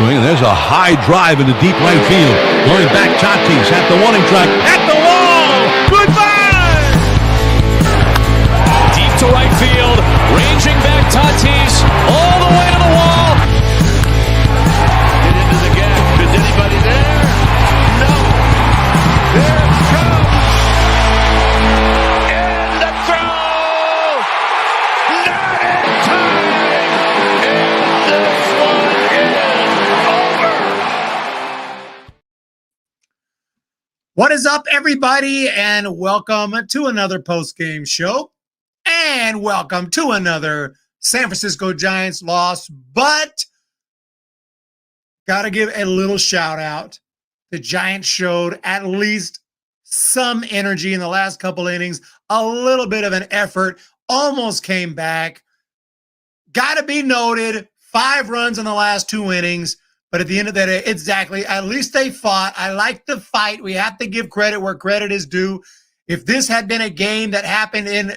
swing, and there's a high drive into deep right field. Going back, Tatis at the warning track, at the wall. Goodbye! Deep to right field, ranging back Tatis, all the way to the wall. Get into the gap. Is anybody there? No. There it comes. And the throw. Not in time. And this one is over. What is up, everybody, and welcome to another post-game show, and welcome to another San Francisco Giants loss, but got to give a little shout-out. The Giants showed at least some energy in the last couple innings, a little bit of an effort, almost came back. Got to be noted, 5 runs in the last 2 innings. But at the end of the day, exactly, at least they fought. I like the fight. We have to give credit where credit is due. If this had been a game that happened in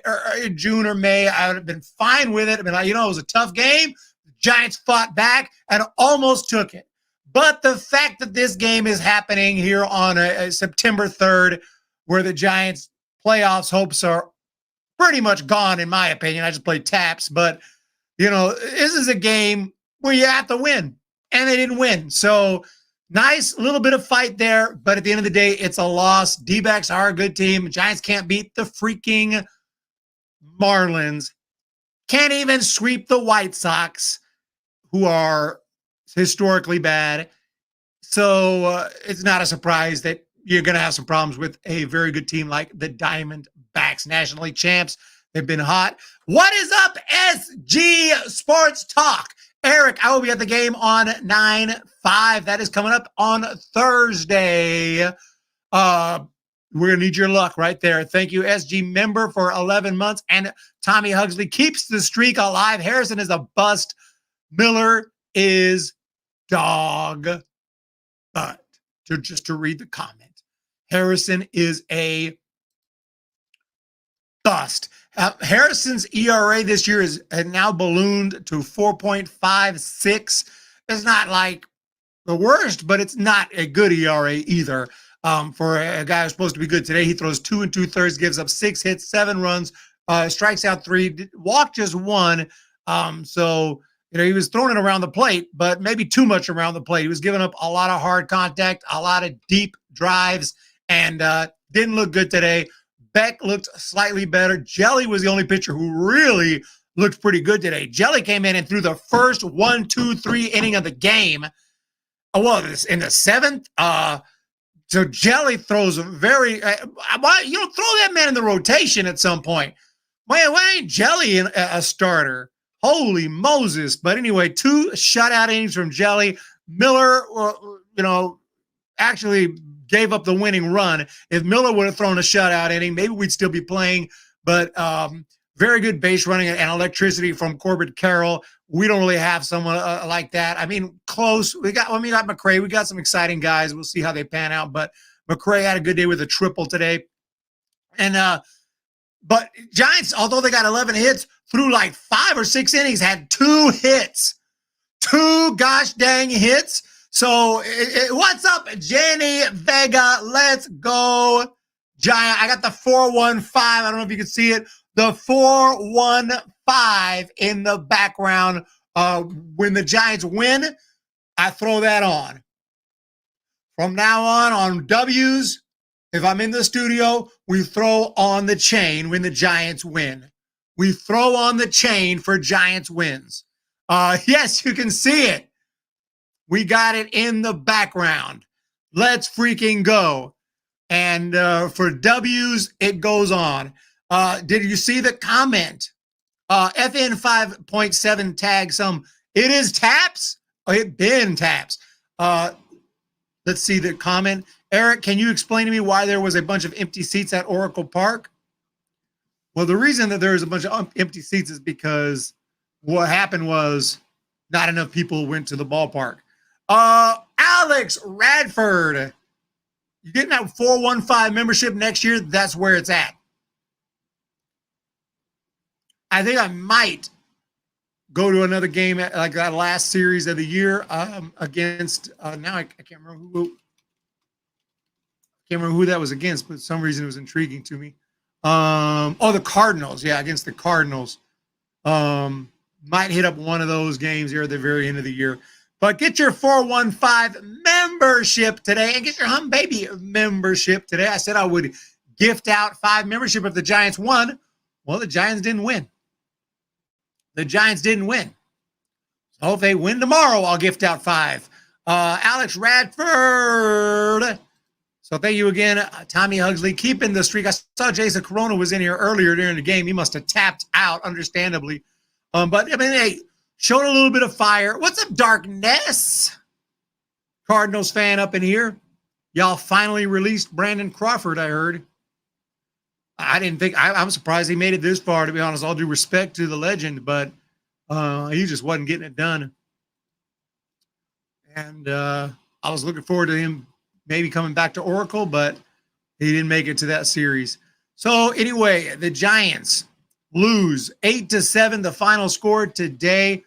June or May, I would have been fine with it. I mean, it was a tough game. The Giants fought back and almost took it. But the fact that this game is happening here on September 3rd, where the Giants' playoffs hopes are pretty much gone, in my opinion. I just played taps. But, this is a game where you have to win. And they didn't win. So nice little bit of fight there. But at the end of the day, it's a loss. D-backs are a good team. Giants can't beat the freaking Marlins. Can't even sweep the White Sox, who are historically bad. So it's not a surprise that you're going to have some problems with a very good team like the Diamondbacks, National League champs. They've been hot. What is up, SG Sports Talk? Eric, I will be at the game on 9/5. That is coming up on Thursday. We're going to need your luck right there. Thank you, SG member, for 11 months. And Tommy Hugsley keeps the streak alive. Harrison is a bust. Miller is dog. But just to read the comment, Harrison is a bust. Harrison's ERA this year has now ballooned to 4.56. It's not like the worst, but it's not a good ERA either. For a guy who's supposed to be good today, he throws 2 2/3, gives up 6 hits, 7 runs, strikes out 3, walked just 1. So he was throwing it around the plate, but maybe too much around the plate. He was giving up a lot of hard contact, a lot of deep drives, and didn't look good today. Beck looked slightly better. Jelly was the only pitcher who really looked pretty good today. Jelly came in and threw the first 1, 2, 3 inning of the game. Well, in the 7th. So Jelly throws very. Throw that man in the rotation at some point. Why ain't Jelly a starter? Holy Moses! But anyway, 2 shutout innings from Jelly. Miller, actually gave up the winning run. If Miller would have thrown a shutout inning, maybe we'd still be playing. But very good base running and electricity from Corbin Carroll. We don't really have someone like that. I mean, close. We got McRae. We got some exciting guys. We'll see how they pan out. But McRae had a good day with a triple today. And but Giants, although they got 11 hits, through like 5 or 6 innings, had 2 hits. 2 gosh dang hits. So, what's up, Jenny Vega? Let's go, Giant. I got the 415. I don't know if you can see it. The 415 in the background. When the Giants win, I throw that on. From now on W's, if I'm in the studio, we throw on the chain when the Giants win. We throw on the chain for Giants wins. Yes, you can see it. We got it in the background. Let's freaking go. And for W's, it goes on. Did you see the comment? FN 5.7 tag some. It is taps. It been taps. Let's see the comment. Eric, can you explain to me why there was a bunch of empty seats at Oracle Park? Well, the reason that there is a bunch of empty seats is because what happened was not enough people went to the ballpark. Alex Radford, you're getting that 415 membership next year. That's where it's at. I think I might go to another game like that last series of the year against now I can't remember who that was against, but for some reason it was intriguing to me. The Cardinals. Yeah, against the Cardinals. Might hit up one of those games here at the very end of the year. But get your 415 membership today and get your Hum Baby membership today. I said I would gift out 5 membership if the Giants won. Well, the Giants didn't win. So if they win tomorrow, I'll gift out 5. Alex Radford. So thank you again, Tommy Hugsley, keeping the streak. I saw Jason Corona was in here earlier during the game. He must have tapped out, understandably. But, I mean, hey, showed a little bit of fire. What's up, Darkness? Cardinals fan up in here. Y'all finally released Brandon Crawford, I heard. I didn't think – I'm surprised he made it this far, to be honest. All due respect to the legend, but he just wasn't getting it done. And I was looking forward to him maybe coming back to Oracle, but he didn't make it to that series. So, anyway, the Giants – lose 8-7, the final score today.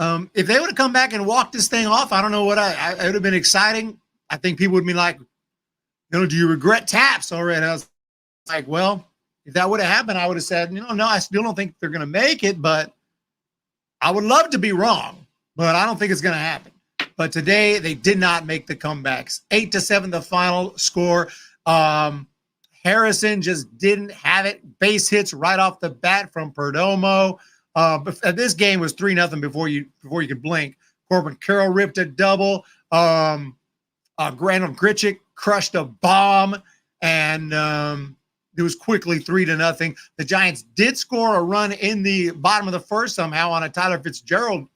If they would have come back and walked this thing off, I don't know what it would have been exciting. I think people would be like, do you regret taps already? I was like, well, if that would have happened, I would have said, no, I still don't think they're going to make it, but I would love to be wrong, but I don't think it's going to happen. But today they did not make the comebacks. 8-7, the final score. Harrison just didn't have it. Base hits right off the bat from Perdomo. But this game was 3-0 before you could blink. Corbin Carroll ripped a double. Randall Grichuk crushed a bomb, and it was quickly 3-0. The Giants did score a run in the bottom of the first somehow on a Tyler Fitzgerald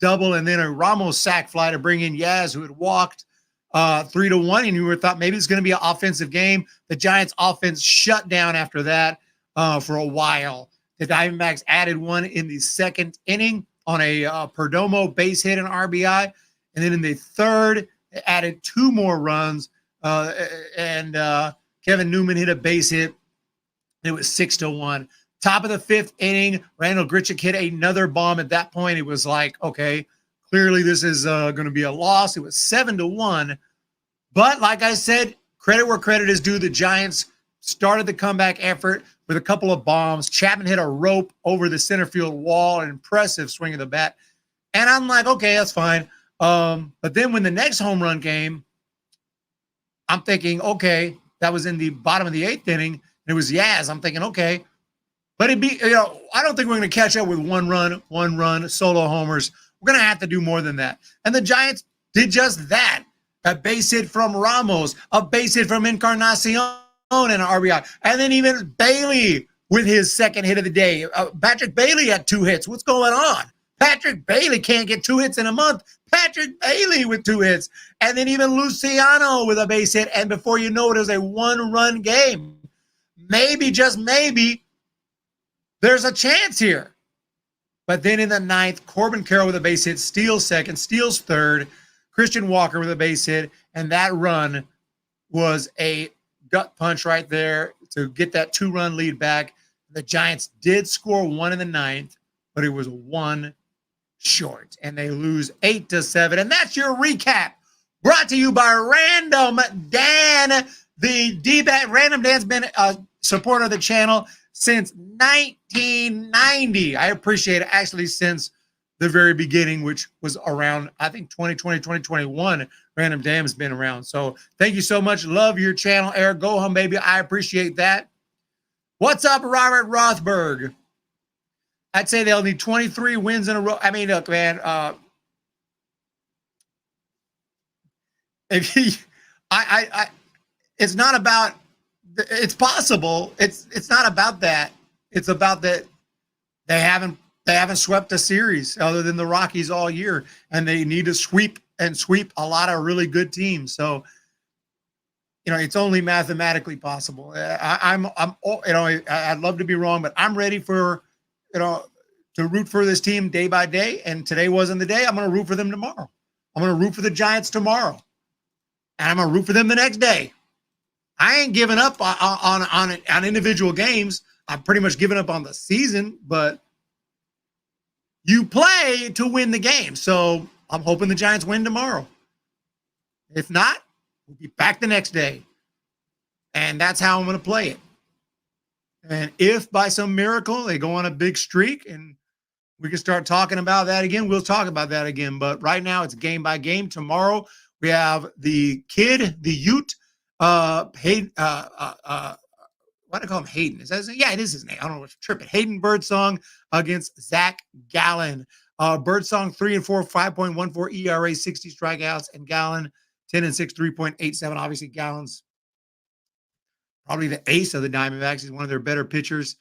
double, and then a Ramos sack fly to bring in Yaz, who had walked. 3-1, and you were thought maybe it's going to be an offensive game. The Giants offense shut down after that for a while. The Diamondbacks added one in the second inning on a Perdomo base hit and RBI. And then in the third, they added 2 more runs. And Kevin Newman hit a base hit. It was 6-1. Top of the 5th inning, Randall Grichuk hit another bomb. At that point, it was like, okay, clearly this is going to be a loss. It was 7-1. But like I said, credit where credit is due. The Giants started the comeback effort with a couple of bombs. Chapman hit a rope over the center field wall, an impressive swing of the bat. And I'm like, okay, that's fine. But then when the next home run came, I'm thinking, okay, that was in the bottom of the 8th inning. And it was Yaz. I'm thinking, okay. But I don't think we're going to catch up with one run, solo homers. We're going to have to do more than that. And the Giants did just that. A base hit from Ramos, a base hit from Encarnacion, and an RBI. And then even Bailey with his second hit of the day. Patrick Bailey had 2 hits. What's going on? Patrick Bailey can't get 2 hits in a month. Patrick Bailey with 2 hits. And then even Luciano with a base hit. And before you know it, it was a 1-run game. Maybe, just maybe, there's a chance here. But then in the 9th, Corbin Carroll with a base hit, steals second, steals third, Christian Walker with a base hit, and that run was a gut punch right there to get that 2-run lead back. The Giants did score 1 in the 9th, but it was 1 short, and they lose 8-7. And that's your recap, brought to you by Random Dan. The D-Bat Random Dan's been a supporter of the channel since 1990. I appreciate it, actually, since the very beginning, which was around, I think, 2020, 2021. Random Dan has been around. So thank you so much. Love your channel, Eric. Go home, baby. I appreciate that. What's up, Robert Rothberg? I'd say they'll need 23 wins in a row. I mean, look, man, it's not about, it's possible. It's not about that. It's about that they haven't swept a series other than the Rockies all year, and they need to sweep a lot of really good teams. So, it's only mathematically possible. I'd love to be wrong, but I'm ready for, to root for this team day by day. And today wasn't the day. I'm going to root for them tomorrow. I'm going to root for the Giants tomorrow, and I'm going to root for them the next day. I ain't giving up on individual games. I've pretty much given up on the season, but you play to win the game. So I'm hoping the Giants win tomorrow. If not, we'll be back the next day. And that's how I'm going to play it. And if by some miracle they go on a big streak and we can start talking about that again, we'll talk about that again. But right now it's game by game. Tomorrow we have the kid, the Ute, Hayden, why do I call him Hayden? Is that his name? Yeah, it is his name. I don't know what's tripping. Hayden Birdsong against Zach Gallen. Birdsong 3-4, 5.14 ERA, 60 strikeouts, and Gallen 10-6, 3.87. Obviously, Gallen's probably the ace of the Diamondbacks. He's one of their better pitchers.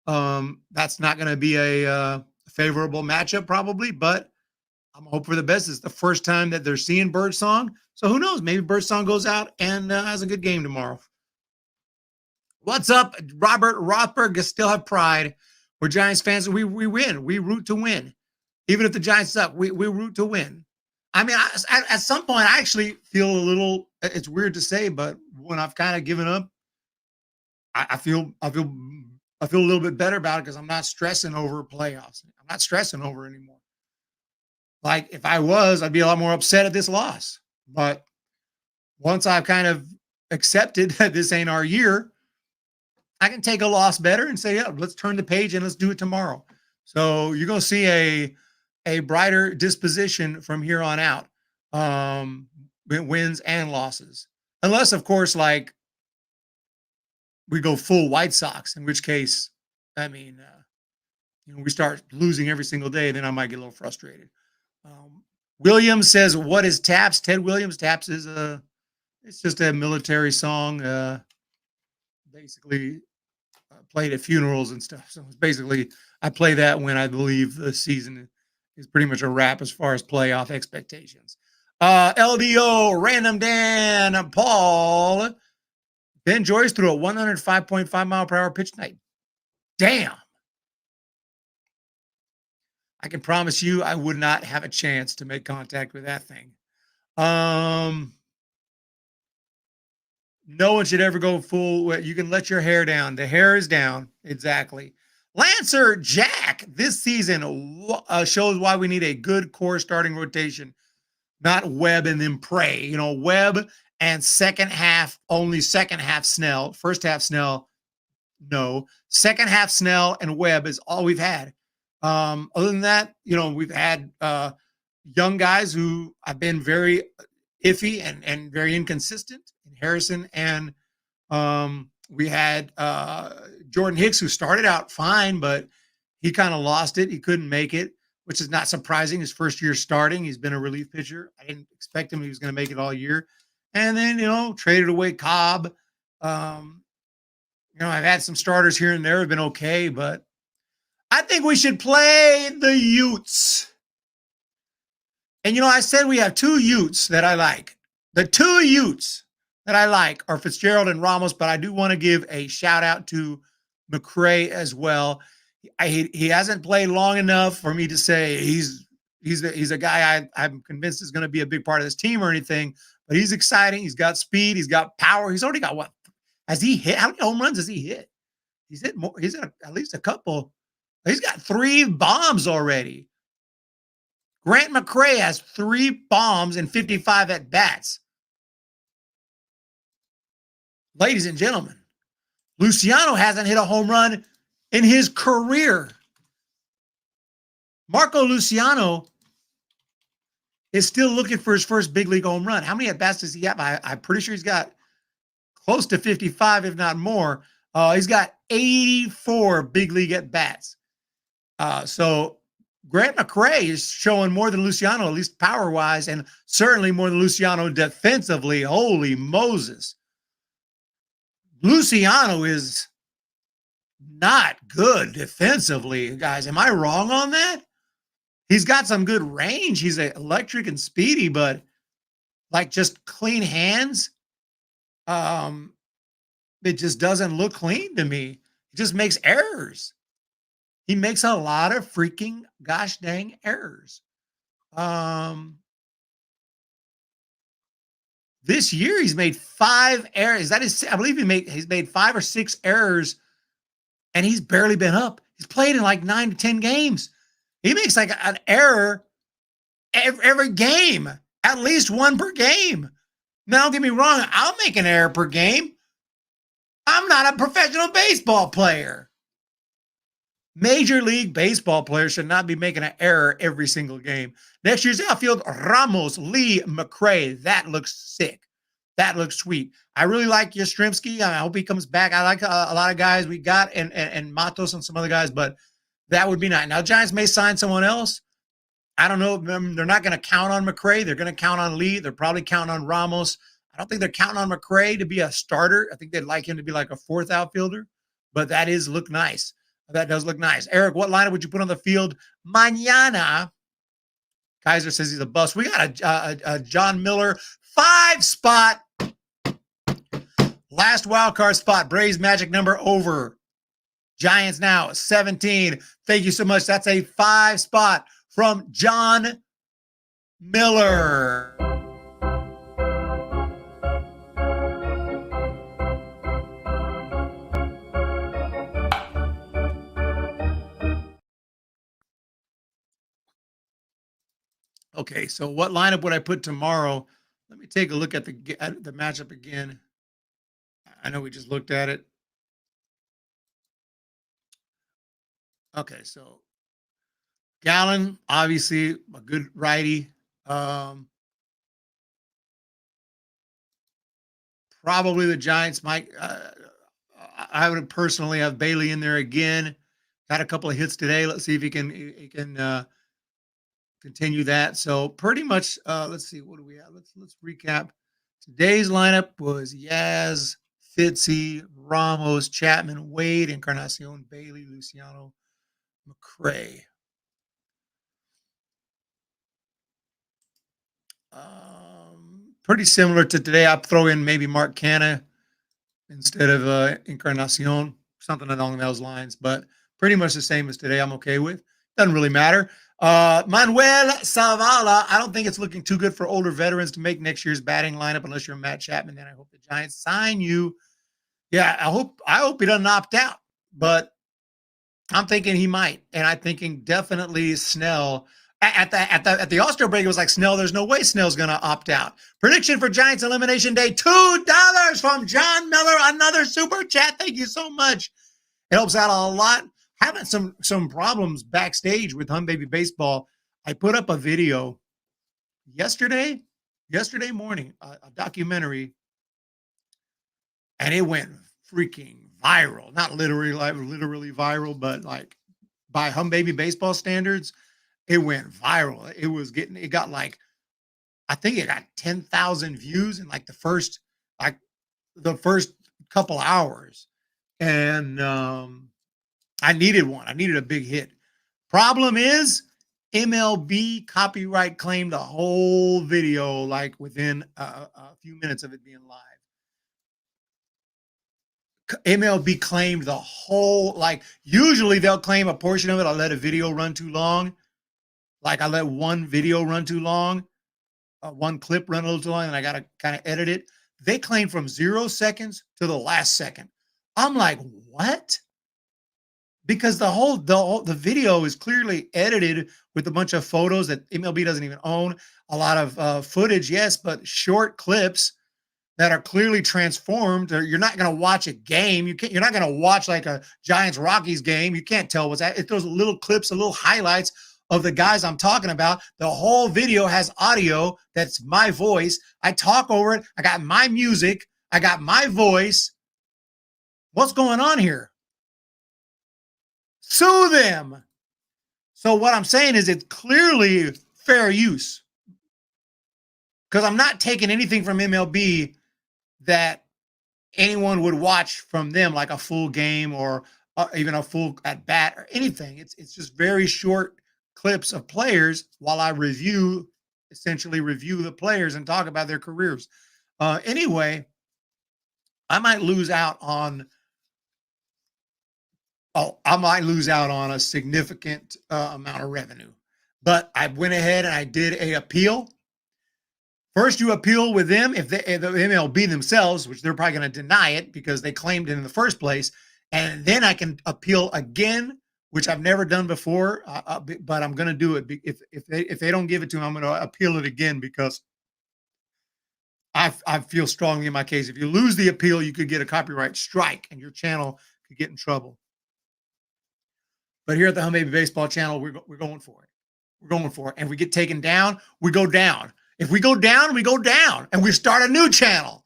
That's not going to be a favorable matchup, probably, but I'm hoping for the best. It's the first time that they're seeing Birdsong. So who knows? Maybe Birdsong goes out and has a good game tomorrow. What's up, Robert Rothberg? Still have pride. We're Giants fans. We win. We root to win. Even if the Giants suck, we root to win. I mean, at some point, I actually feel a little, it's weird to say, but when I've kind of given up, I feel a little bit better about it because I'm not stressing over playoffs. I'm not stressing over anymore. Like if I was, I'd be a lot more upset at this loss. But once I've kind of accepted that this ain't our year, I can take a loss better and say, yeah, let's turn the page and let's do it tomorrow. So you're going to see a brighter disposition from here on out, wins and losses. Unless, of course, like we go full White Sox, in which case, I mean, we start losing every single day, then I might get a little frustrated. Williams says, what is Taps? Ted Williams. Taps is it's just a military song, basically played at funerals and stuff. So it's basically, I play that when I believe the season is pretty much a wrap as far as playoff expectations. LDO, Random Dan, Paul. Ben Joyce threw a 105.5 mile per hour pitch tonight. Damn. I can promise you I would not have a chance to make contact with that thing. No one should ever go full. You can let your hair down. The hair is down. Exactly. Lancer Jack this season shows why we need a good core starting rotation, not Webb and then Prey. Webb and second half, only second half Snell. First half Snell, no. Second half Snell and Webb is all we've had. Other than that, we've had young guys who have been very iffy and very inconsistent. Harrison and we had Jordan Hicks, who started out fine, but he kind of lost it. He couldn't make it, which is not surprising. His first year starting, he's been a relief pitcher. I didn't expect him he was going to make it all year. And then, traded away Cobb. I've had some starters here and there have been okay, but I think we should play the Utes. And, I said we have two Utes that I like. The two Utes that I like are Fitzgerald and Ramos, but I do want to give a shout out to McRae as well. He hasn't played long enough for me to say he's a guy I'm convinced is going to be a big part of this team or anything, but he's exciting. He's got speed. He's got power. He's already got what? Has he hit? How many home runs has he hit? He's hit more. He's hit at least a couple. He's got 3 bombs already. Grant McRae has 3 bombs and 55 at bats. Ladies and gentlemen, Luciano hasn't hit a home run in his career. Marco Luciano is still looking for his first big league home run. How many at-bats does he have? I'm pretty sure he's got close to 55, if not more. He's got 84 big league at-bats. So Grant McRae is showing more than Luciano, at least power-wise, and certainly more than Luciano defensively. Holy Moses. Luciano is not good defensively, guys. Am I wrong on that? He's got some good range. He's electric and speedy, but like just clean hands, it just doesn't look clean to me. He just makes errors. He makes a lot of freaking gosh dang errors. This year he's made 5 errors. I believe he's made 5 or 6 errors, and he's barely been up. He's played in like 9 to 10 games. He makes like an error every game, at least one per game. Now, don't get me wrong, I'll make an error per game. I'm not a professional baseball player. Major League Baseball players should not be making an error every single game. Next year's outfield, Ramos, Lee, McRae. That looks sick. That looks sweet. I really like Yastrzemski. I hope he comes back. I like a lot of guys we got and Matos and some other guys, but that would be nice. Now, Giants may sign someone else. I don't know. They're not going to count on McRae. They're going to count on Lee. They're probably counting on Ramos. I don't think they're counting on McRae to be a starter. I think they'd like him to be like a fourth outfielder, but that is look nice. That does look nice. Eric, what lineup would you put on the field mañana? Kaiser says he's a bust. We got a John Miller 5-spot. Last wild card spot. Braves magic number over. Giants now 17. Thank you so much. That's a 5-spot from John Miller. Okay, so what lineup would I put tomorrow? Let me take a look at the matchup again. I know we just looked at it. Okay, so Gallen, obviously a good righty. Probably the Giants might. I would personally have Bailey in there again. Got a couple of hits today. Let's see if he can continue that. So pretty much, let's see, what do we have? Let's recap. Today's lineup was Yaz, Fitzy, Ramos, Chapman, Wade, Encarnacion, Bailey, Luciano, McRae. Pretty similar to today. I'll throw in maybe Mark Canna instead of Encarnacion, something along those lines, but pretty much the same as today. I'm okay with. Doesn't really matter. Manuel Zavala, I don't think it's looking too good for older veterans to make next year's batting lineup unless you're Matt Chapman. Then I hope the Giants sign you. Yeah, I hope he doesn't opt out, but I'm thinking he might, and I'm thinking definitely Snell. At the All-Star break, it was like Snell. There's no way Snell's going to opt out. Prediction for Giants Elimination Day: $2 from John Miller. Another super chat. Thank you so much. It helps out a lot. Having some problems backstage with Hum Baby Baseball. I put up a video yesterday morning, a documentary, and it went freaking viral. Not literally viral, but like by Hum Baby Baseball standards, it went viral. It got like, I think it got 10,000 views in like the first couple hours. And I needed one. I needed a big hit. Problem is, MLB copyright claimed the whole video like within a few minutes of it being live. MLB claimed the whole, like usually they'll claim a portion of it. I'll let a video run too long. Like I let one video run too long, one clip run a little too long, and I got to kind of edit it. They claim from 0 seconds to the last second. I'm like, what? Because the video is clearly edited with a bunch of photos that MLB doesn't even own. A lot of footage, yes, but short clips that are clearly transformed. Or you're not going to watch a game. You're not going to watch like a Giants Rockies game. You can't tell what's that. It throws little clips, little highlights of the guys I'm talking about. The whole video has audio. That's my voice. I talk over it. I got my music. I got my voice. What's going on here? Sue them. So what I'm saying is it's clearly fair use, because I'm not taking anything from MLB that anyone would watch from them, like a full game or even a full at bat or anything. It's just very short clips of players while I essentially review the players and talk about their careers. Anyway, I might lose out on a significant amount of revenue. But I went ahead and I did a appeal. First, you appeal with them, if the MLB themselves, which they're probably going to deny it because they claimed it in the first place, and then I can appeal again which I've never done before, but I'm going to do it. If they don't give it to me, I'm going to appeal it again because I feel strongly in my case. If you lose the appeal, you could get a copyright strike and your channel could get in trouble. But here at the Hum Baby Baseball channel, we're going for it. We're going for it. And if we get taken down, we go down. If we go down, we go down. And we start a new channel.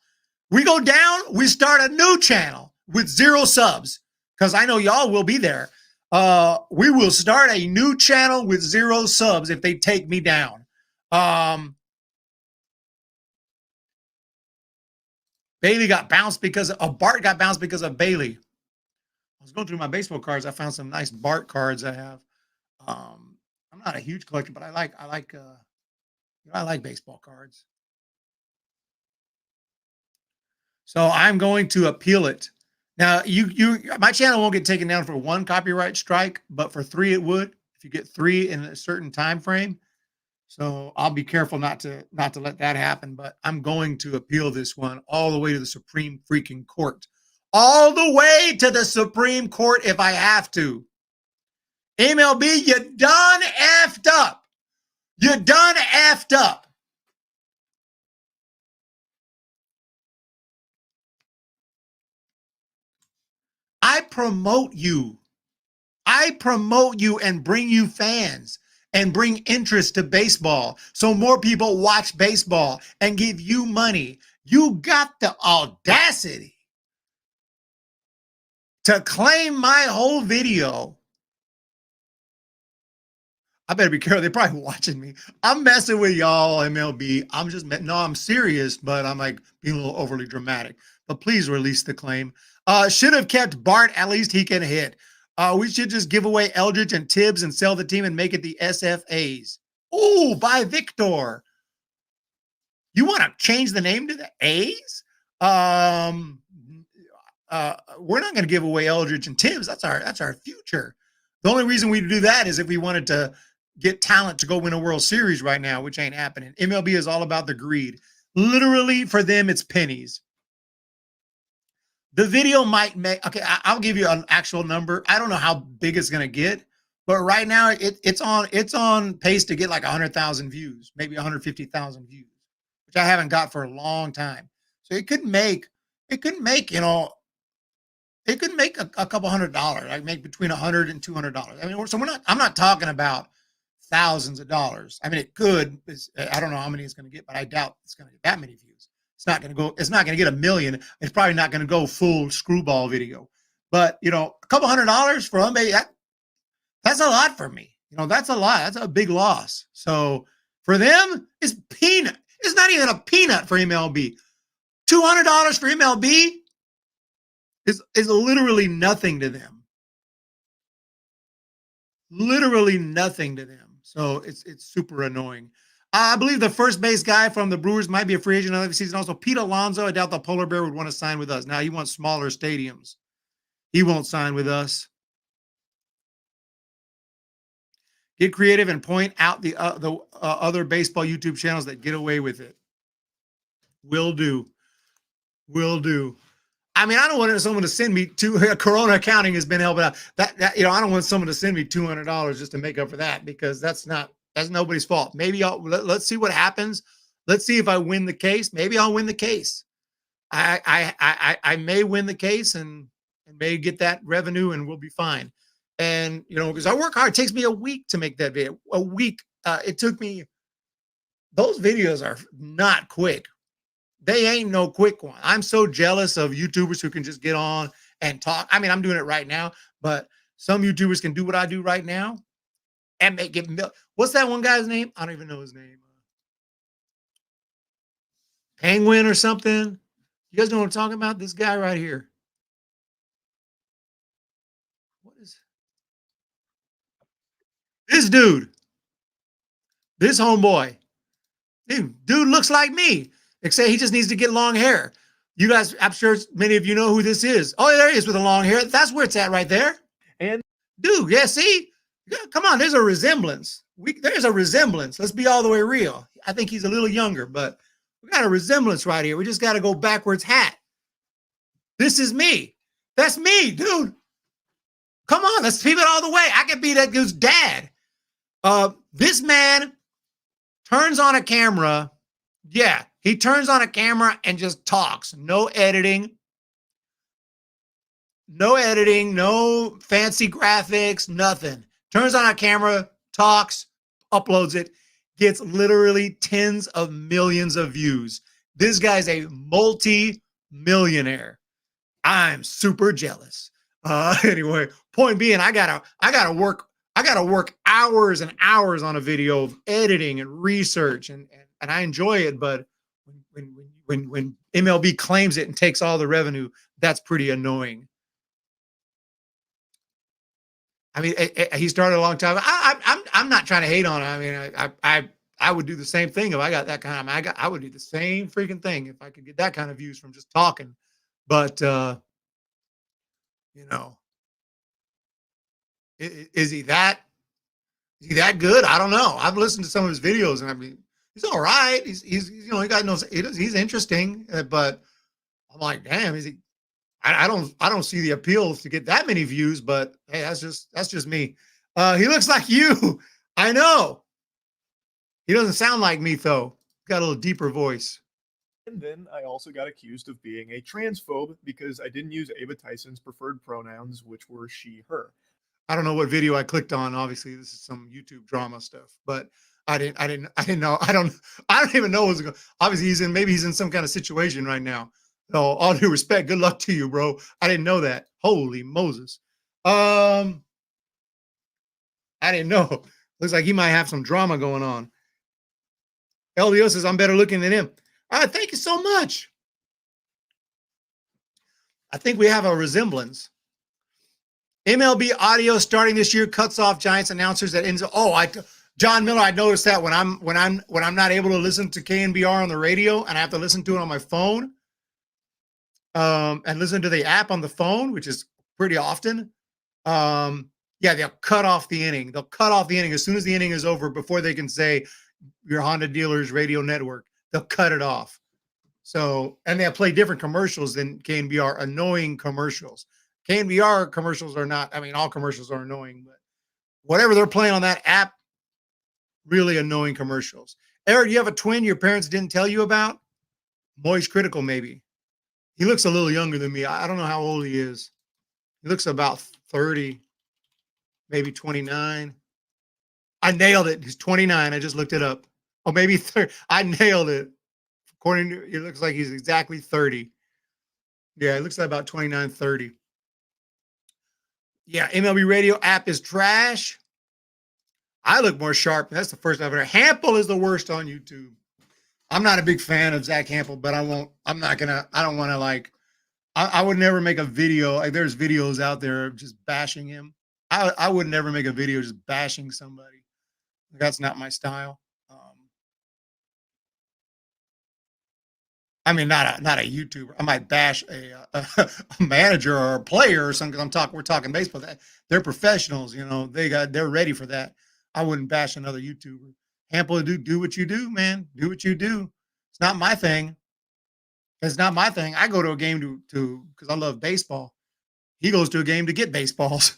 We go down, we start a new channel with 0 subs. Because I know y'all will be there. We will start a new channel with 0 subs if they take me down. Bailey got bounced because Bart got bounced because of Bailey. I was going through my baseball cards. I found some nice Bart cards I have. I'm not a huge collector, but I like baseball cards. So I'm going to appeal it. Now, my channel won't get taken down for 1 copyright strike, but for 3 it would. If you get 3 in a certain time frame. So I'll be careful not to let that happen. But I'm going to appeal this one all the way to the Supreme freaking Court. All the way to the Supreme Court if I have to. MLB, you done effed up. You done effed up. I promote you. I promote you and bring you fans and bring interest to baseball so more people watch baseball and give you money. You got the audacity to claim my whole video. I better be careful. They're probably watching me. I'm messing with y'all, MLB. I'm serious, but I'm like being a little overly dramatic. But please release the claim. Should have kept Bart. At least he can hit. We should just give away Eldridge and Tibbs and sell the team and make it the SFAs. Oh, by Victor. You want to change the name to the A's? We're not going to give away Eldridge and Tibbs. That's our future. The only reason we do that is if we wanted to get talent to go win a World Series right now, which ain't happening. MLB is all about the greed. Literally, for them, it's pennies. The video might make, okay, I'll give you an actual number. I don't know how big it's going to get, but right now it's on pace to get like 100,000 views, maybe 150,000 views, which I haven't got for a long time. So it could make, a couple $100, like make between $100 and $200. I mean, so I'm not talking about thousands of dollars. I mean, it could, I don't know how many it's going to get, but I doubt it's going to get that many views. It's not going to get 1 million. It's probably not going to go full screwball video, but a couple $100 for somebody, that's a lot for me. That's a lot. That's a big loss. So for them, it's peanut. It's not even a peanut for MLB. $200 for MLB is literally nothing to them. Literally nothing to them. So it's super annoying. I believe the first base guy from the Brewers might be a free agent another season. Also, Pete Alonso. I doubt the Polar Bear would want to sign with us. Now he wants smaller stadiums. He won't sign with us. Get creative and point out the other baseball YouTube channels that get away with it. Will do. Will do. I mean, I don't want someone to send me Corona Accounting has been helping out. I don't want someone to send me $200 just to make up for that, because that's nobody's fault. Maybe let's see what happens. Let's see if I win the case. Maybe I'll win the case. I may win the case and may get that revenue and we'll be fine. And because I work hard, it takes me a week to make that video. A week. It took me. Those videos are not quick. They ain't no quick one. I'm so jealous of YouTubers who can just get on and talk. I mean, I'm doing it right now, but some YouTubers can do what I do right now and make it. What's that one guy's name? I don't even know his name. Penguin or something. You guys know what I'm talking about? This guy right here. What is this dude? This homeboy. Dude looks like me. Except he just needs to get long hair. You guys, I'm sure many of you know who this is. Oh, there he is with the long hair. That's where it's at right there. And dude, yeah, see? Come on, there's a resemblance. There's a resemblance. Let's be all the way real. I think he's a little younger, but we got a resemblance right here. We just got to go backwards hat. This is me. That's me, dude. Come on, let's keep it all the way. I could be that dude's dad. This man turns on a camera. Yeah, he turns on a camera and just talks. No editing. No editing, no fancy graphics, nothing. Turns on a camera, talks, uploads it, gets literally tens of millions of views. This guy's a multi-millionaire. I'm super jealous. Anyway, point being, I gotta work hours and hours on a video of editing and research, and I enjoy it. But when MLB claims it and takes all the revenue, that's pretty annoying. I mean, he started a long time. I'm not trying to hate on him. I mean, I would do the same thing if I got that kind of. I would do the same freaking thing if I could get that kind of views from just talking. But you know, is he that good? I don't know. I've listened to some of his videos, and I mean, he's all right. He's you know, he's interesting, but I'm like, damn, is he? I don't see the appeal to get that many views, but hey, that's just me. He looks like you. I know. He doesn't sound like me though. Got a little deeper voice. And then I also got accused of being a transphobe because I didn't use Ava Tyson's preferred pronouns, which were she, her. I don't know what video I clicked on. Obviously, this is some YouTube drama stuff, but I didn't know. I don't even know what's going. Obviously, maybe he's in some kind of situation right now. So, all due respect, good luck to you, bro. I didn't know that. Holy Moses. I didn't know. Looks like he might have some drama going on. LDO says, I'm better looking than him. All right, thank you so much. I think we have a resemblance. MLB audio starting this year cuts off Giants announcers that ends. John Miller, I noticed that when I'm not able to listen to KNBR on the radio and I have to listen to it on my phone. And listen to the app on the phone, which is pretty often. Yeah, they'll cut off the inning. They'll cut off the inning as soon as the inning is over before they can say your Honda dealer's radio network. They'll cut it off. So, and they'll play different commercials than KNBR, annoying commercials. KNBR commercials are not, I mean, all commercials are annoying, but whatever they're playing on that app, really annoying commercials. Eric, you have a twin your parents didn't tell you about? Moist Critical, maybe. He looks a little younger than me. I don't know how old he is. He looks about 30, maybe 29. I nailed it. He's 29. I just looked it up. Oh, maybe 30. I nailed it. According to, it looks like he's exactly 30. Yeah, it looks like about 29, 30. Yeah, MLB radio app is trash. I look more sharp. That's the first I've heard. Hampel is the worst on YouTube. I'm not a big fan of Zach Hampel, but I don't want to like, I would never make a video. Like, there's videos out there of just bashing him. I would never make a video just bashing somebody. That's not my style. I mean, not a YouTuber. I might bash a manager or a player or something. We're talking baseball. They're professionals, you know. They're ready for that. I wouldn't bash another YouTuber. Hampel, do what you do, man. Do what you do. It's not my thing. It's not my thing. I go to a game to because I love baseball. He goes to a game to get baseballs.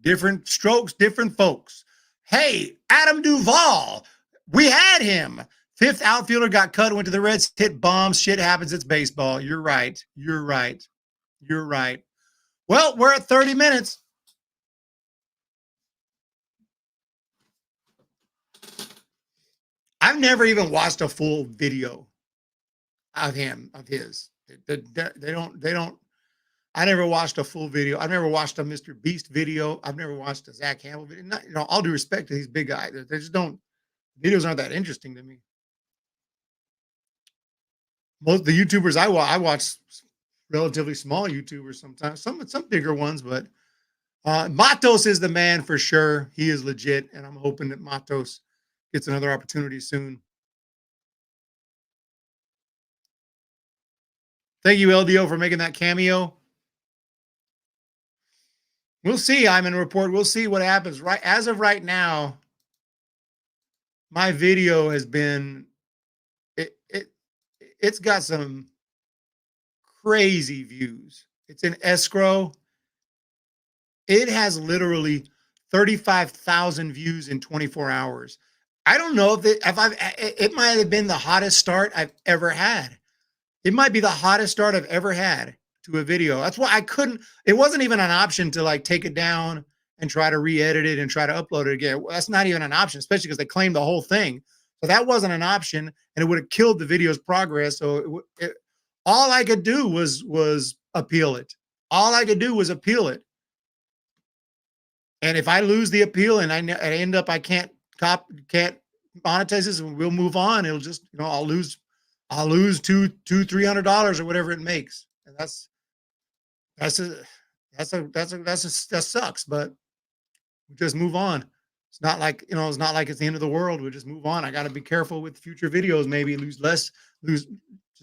Different strokes, different folks. Hey, Adam Duvall. We had him. Fifth outfielder got cut, went to the Reds, hit bombs. Shit happens. It's baseball. You're right. You're right. You're right. Well, we're at 30 minutes. I've never even watched a full video of his. They don't. I never watched a full video. I've never watched a Mr. Beast video. I've never watched a Zach Hampel video. Not, all due respect to these big guys, they just don't. Videos aren't that interesting to me. Most of the YouTubers I watch relatively small YouTubers sometimes. Some bigger ones, but Matos is the man for sure. He is legit, and I'm hoping that Matos gets another opportunity soon. Thank you, LDO, for making that cameo. We'll see, Iman Report. We'll see what happens. Right as of right now, my video has been it's got some crazy views. It's in escrow. It has literally 35,000 views in 24 hours. I don't know it might have been the hottest start I've ever had. It might be the hottest start I've ever had to a video. That's why it wasn't even an option to like take it down and try to re-edit it and try to upload it again. That's not even an option, especially because they claimed the whole thing. So that wasn't an option, and it would have killed the video's progress. So all I could do was appeal it. All I could do was appeal it. And if I lose the appeal and I end up I can't monetize this, and we'll move on. It'll just, I'll lose $200-$300 or whatever it makes. And that sucks, but we just move on. It's not like, it's not like it's the end of the world. We just move on. I got to be careful with future videos, maybe just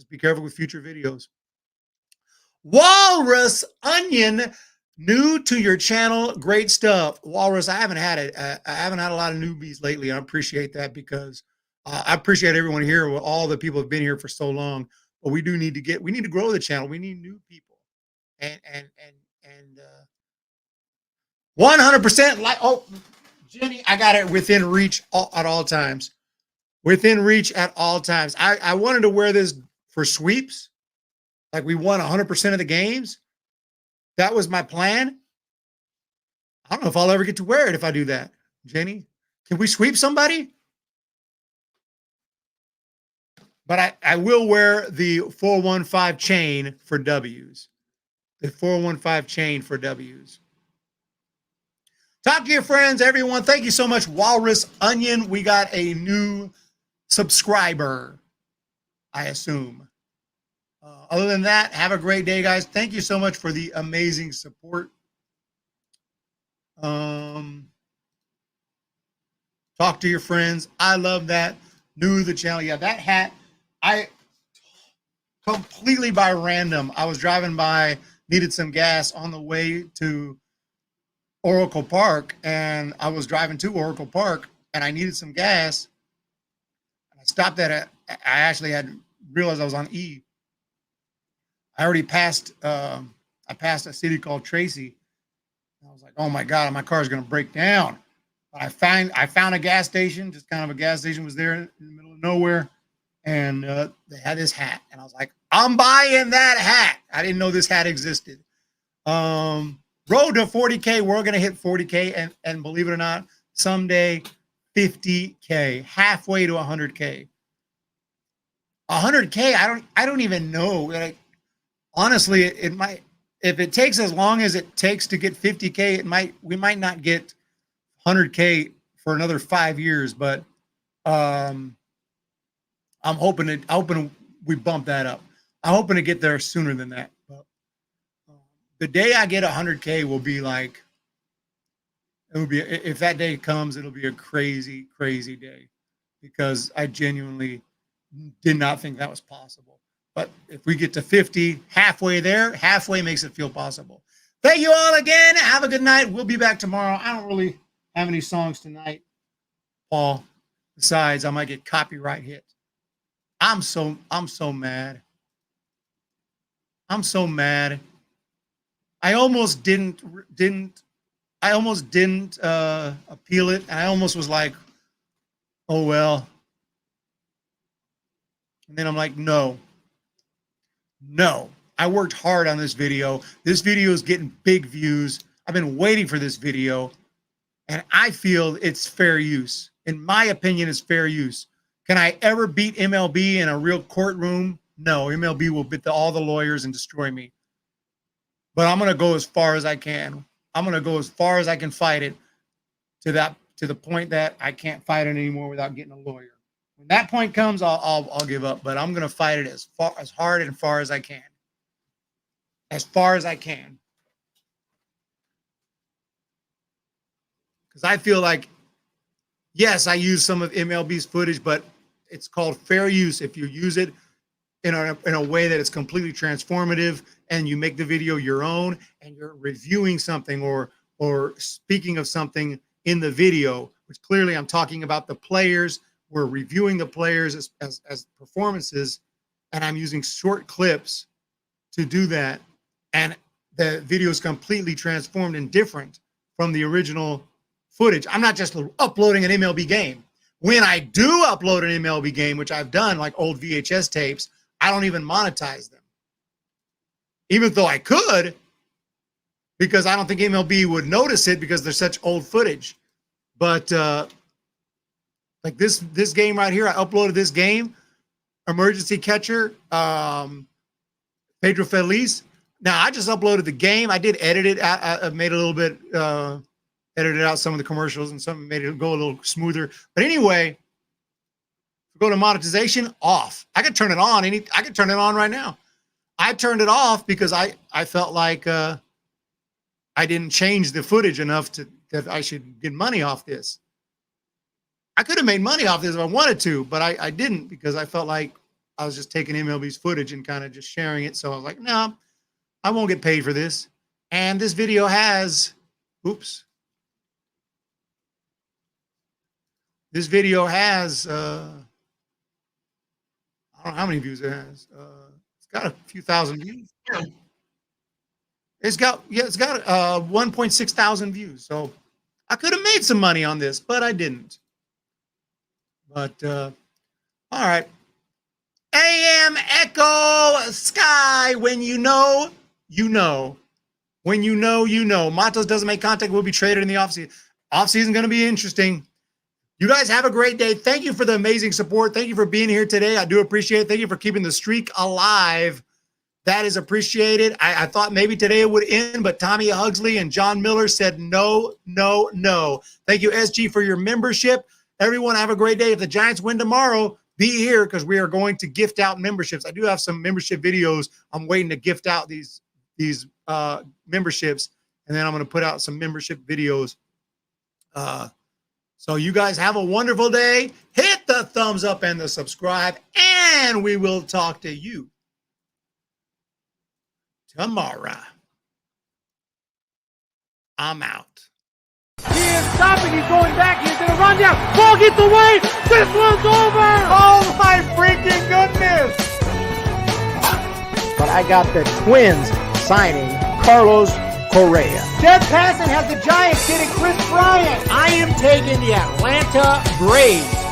be careful with future videos. Walrus Onion, new to your channel. Great stuff. Walrus, I haven't had a lot of newbies lately. I appreciate that because I appreciate everyone here. All the people have been here for so long, but we need to grow the channel. We need new people, and 100% like. Oh, Jenny, I got it within reach at all times. Within reach at all times. I wanted to wear this for sweeps, like we won 100% of the games. That was my plan. I don't know if I'll ever get to wear it if I do that. Jenny, can we sweep somebody? But I will wear the 415 chain for W's. The 415 chain for W's. Talk to your friends, everyone. Thank you so much, Walrus Onion. We got a new subscriber, I assume. Other than that, have a great day, guys. Thank you so much for the amazing support. Talk to your friends. I love that. New to the channel. Yeah, that hat, I completely by random. I was driving by, needed some gas on the way to Oracle Park, and I was driving to Oracle Park, and I needed some gas. I stopped I actually had realized I was on E. I already passed. I passed a city called Tracy. I was like, "Oh my God, my car is going to break down." But I found a gas station. Just kind of a gas station was there in the middle of nowhere, and they had this hat, and I was like, "I'm buying that hat." I didn't know this hat existed. Road to 40K. We're going to hit 40K, and believe it or not, someday 50K, halfway to 100K. 100K. I don't even know. Like, honestly, it might, if it takes as long as it takes to get 50K, we might not get 100K for another 5 years, but I'm hoping we bump that up. I'm hoping to get there sooner than that. But the day I get 100K will be like, if that day comes, it'll be a crazy, crazy day, because I genuinely did not think that was possible. But if we get to 50, halfway there, halfway makes it feel possible. Thank you all again. Have a good night. We'll be back tomorrow. I don't really have any songs tonight, Paul. Besides, I might get copyright hit. I'm so mad. I'm so mad. I almost didn't appeal it. And I almost was like, oh, well. And then I'm like, no. I worked hard on this video. This video is getting big views. I've been waiting for this video, and I feel it's fair use. In my opinion, it's fair use. Can I ever beat MLB in a real courtroom? No, MLB will beat all the lawyers and destroy me. But I'm going to go as far as I can. I'm going to go as far as I can fight it to the point that I can't fight it anymore without getting a lawyer. When that point comes, I'll give up. But I'm going to fight it as hard and far as I can. As far as I can. Because I feel like, yes, I use some of MLB's footage, but it's called fair use if you use it in a way that is completely transformative, and you make the video your own, and you're reviewing something or speaking of something in the video, which clearly I'm talking about the players. We're reviewing the players as performances, and I'm using short clips to do that. And the video is completely transformed and different from the original footage. I'm not just uploading an MLB game. When I do upload an MLB game, which I've done, like old VHS tapes, I don't even monetize them. Even though I could, because I don't think MLB would notice it because they're such old footage. But like this game right here, I uploaded this game, emergency catcher, Pedro Feliz. Now, I just uploaded the game. I did edit it. I made a little bit, edited out some of the commercials and some made it go a little smoother. But anyway, go to monetization, off. I could turn it on. I could turn it on right now. I turned it off because I felt like I didn't change the footage enough that I should get money off this. I could have made money off this if I wanted to, but I didn't because I felt like I was just taking MLB's footage and kind of just sharing it. So I was like, no, I won't get paid for this. And this video has, oops. This video has, I don't know how many views it has. It's got a few thousand views. It's got 1.6 thousand views. So I could have made some money on this, but I didn't. But, all right. AM Echo Sky, when you know, you know. When you know, you know. Matos doesn't make contact, will be traded in the offseason. Offseason going to be interesting. You guys have a great day. Thank you for the amazing support. Thank you for being here today. I do appreciate it. Thank you for keeping the streak alive. That is appreciated. I thought maybe today it would end, but Tommy Hugsley and John Miller said no, no, no. Thank you, SG, for your membership. Everyone have a great day. If the Giants win tomorrow, be here because we are going to gift out memberships. I do have some membership videos. I'm waiting to gift out these memberships, and then I'm going to put out some membership videos. So you guys have a wonderful day. Hit the thumbs up and the subscribe, and we will talk to you tomorrow. I'm out. He is stopping. He's going back. He's going to run down. Ball gets away. This one's over. Oh, my freaking goodness. But I got the Twins signing Carlos Correa. Jeff Passan has the Giants getting Chris Bryant. I am taking the Atlanta Braves.